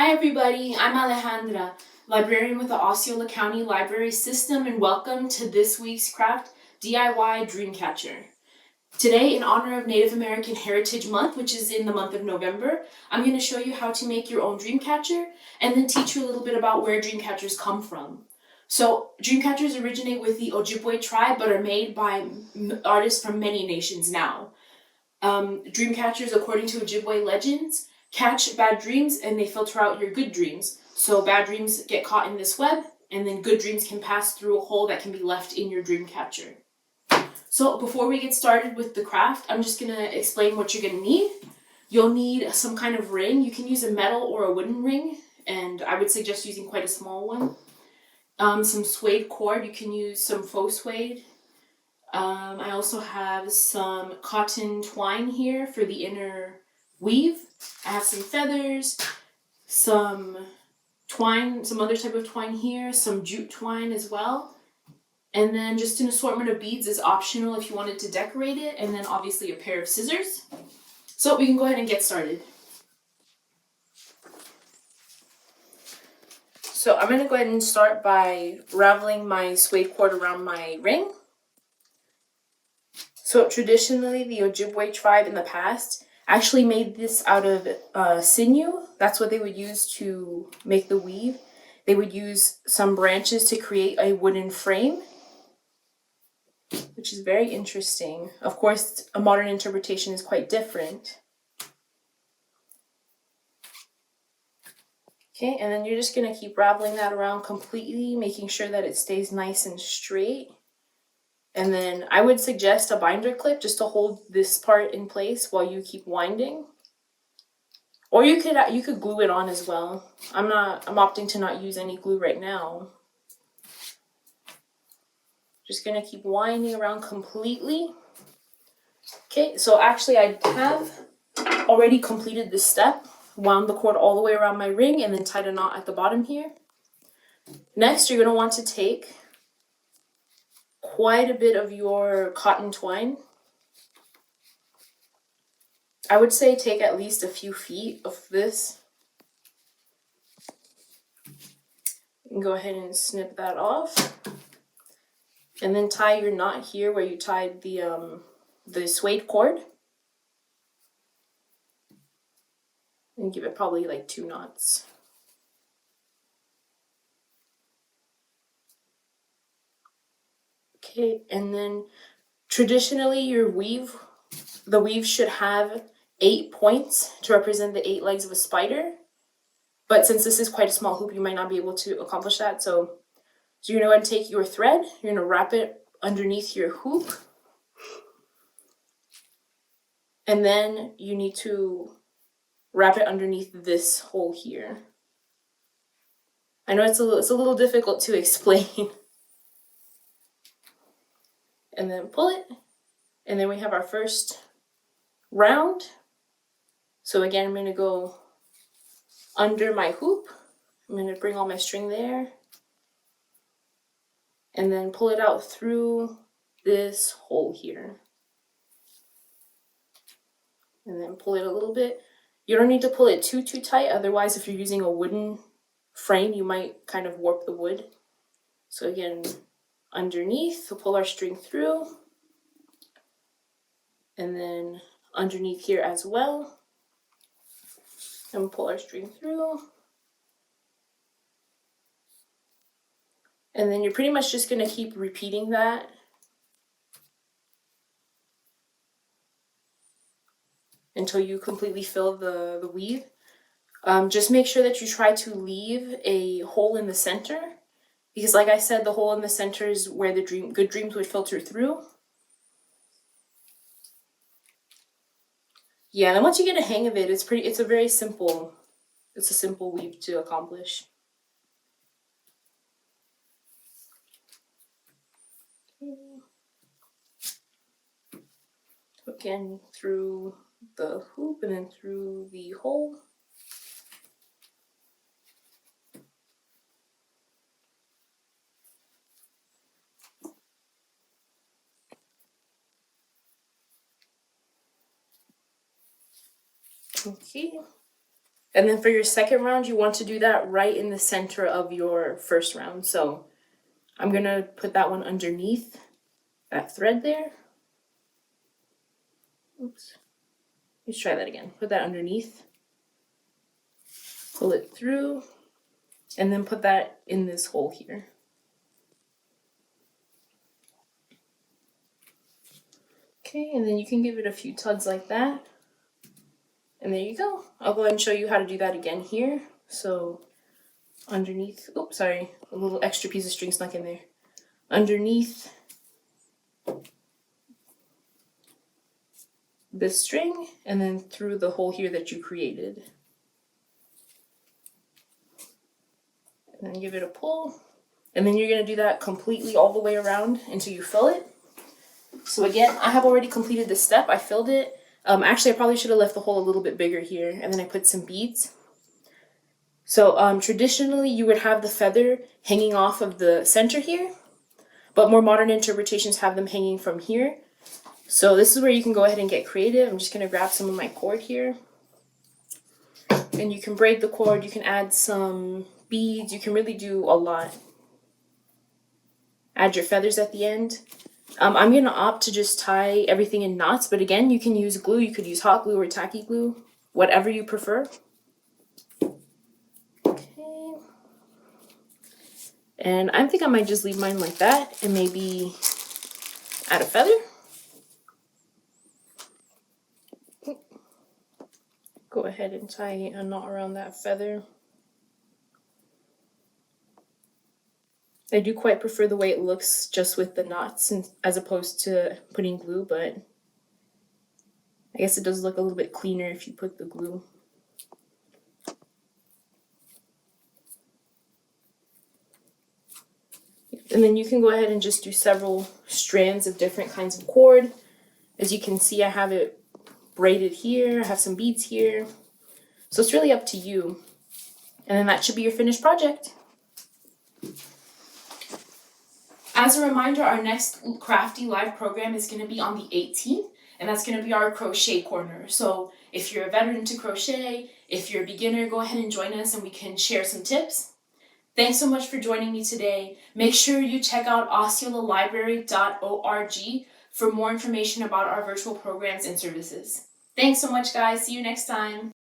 Hi everybody, I'm Alejandra, librarian with the Osceola County Library System, and welcome to this week's craft, DIY Dreamcatcher. Today, in honor of Native American Heritage Month, which is in the month of November, I'm going to show you how to make your own dreamcatcher and then teach you a little bit about where dreamcatchers come from. So, dreamcatchers originate with the Ojibwe tribe but are made by artists from many nations now. Dreamcatchers, according to Ojibwe legends, catch bad dreams and they filter out your good dreams. So bad dreams get caught in this web, and then good dreams can pass through a hole that can be left in your dream catcher. So before we get started with the craft, I'm just going to explain what you're going to need. You'll need some kind of ring. You can use a metal or a wooden ring, and I would suggest using quite a small one. Some suede cord. You can use some faux suede. I also have some cotton twine here for the inner weave. I have some feathers, some twine, some other type of twine here, some jute twine as well. And then just an assortment of beads is optional if you wanted to decorate it. And then obviously a pair of scissors. So we can go ahead and get started. So I'm going to go ahead and start by raveling my suede cord around my ring. So traditionally, the Ojibwe tribe in the past actually made this out of sinew. That's what they would use to make the weave. They would use some branches to create a wooden frame, which is very interesting. Of course, a modern interpretation is quite different. Okay, and then you're just going to keep raveling that around completely, making sure that it stays nice and straight. And then I would suggest a binder clip just to hold this part in place while you keep winding. Or you could glue it on as well. I'm opting to not use any glue right now. Just gonna keep winding around completely. Okay, so actually I have already completed this step. Wound the cord all the way around my ring and then tied a knot at the bottom here. Next, you're gonna want to take quite a bit of your cotton twine. I would say take at least a few feet of this. And go ahead and snip that off. And then tie your knot here where you tied the suede cord. And give it probably like 2 knots. Okay, and then traditionally the weave should have 8 points to represent the 8 legs of a spider. But since this is quite a small hoop, you might not be able to accomplish that. So you're going to take your thread, you're going to wrap it underneath your hoop. And then you need to wrap it underneath this hole here. I know it's a little difficult to explain. And then pull it. And then we have our first round. So again, I'm going to go under my hoop. I'm going to bring all my string there. And then pull it out through this hole here. And then pull it a little bit. You don't need to pull it too tight. Otherwise, if you're using a wooden frame, you might kind of warp the wood. So again, underneath, we'll pull our string through. And then underneath here as well. And we'll pull our string through. And then you're pretty much just going to keep repeating that. Until you completely fill the weave. Just make sure that you try to leave a hole in the center. Because like I said, the hole in the center is where the good dreams would filter through. Yeah, and then once you get a hang of it, it's a simple weave to accomplish. Again, through the hoop and then through the hole. Okay, And then for your second round, you want to do that right in the center of your first round. So I'm gonna put that one underneath that thread there. Oops. Let's try that again. Put that underneath. Pull it through. And then put that in this hole here. Okay, and then you can give it a few tugs like that. And there you go. I'll go ahead and show you how to do that again here. So underneath, oops, sorry, a little extra piece of string snuck in there. Underneath this string, and then through the hole here that you created. And then give it a pull. And then you're gonna do that completely all the way around until you fill it. So again, I have already completed this step. I filled it. Actually, I probably should have left the hole a little bit bigger here, and then I put some beads. So traditionally, you would have the feather hanging off of the center here, but more modern interpretations have them hanging from here. So this is where you can go ahead and get creative. I'm just going to grab some of my cord here. And you can braid the cord, you can add some beads, you can really do a lot. Add your feathers at the end. I'm going to opt to just tie everything in knots, but again, you can use glue. You could use hot glue or tacky glue, whatever you prefer. Okay. And I think I might just leave mine like that and maybe add a feather. Go ahead and tie a knot around that feather. I do quite prefer the way it looks just with the knots as opposed to putting glue, but I guess it does look a little bit cleaner if you put the glue. And then you can go ahead and just do several strands of different kinds of cord. As you can see, I have it braided here, I have some beads here. So it's really up to you. And then that should be your finished project. As a reminder, our next Crafty Live program is going to be on the 18th, and that's going to be our crochet corner. So if you're a veteran to crochet, if you're a beginner, go ahead and join us and we can share some tips. Thanks so much for joining me today. Make sure you check out osceolalibrary.org for more information about our virtual programs and services. Thanks so much, guys. See you next time.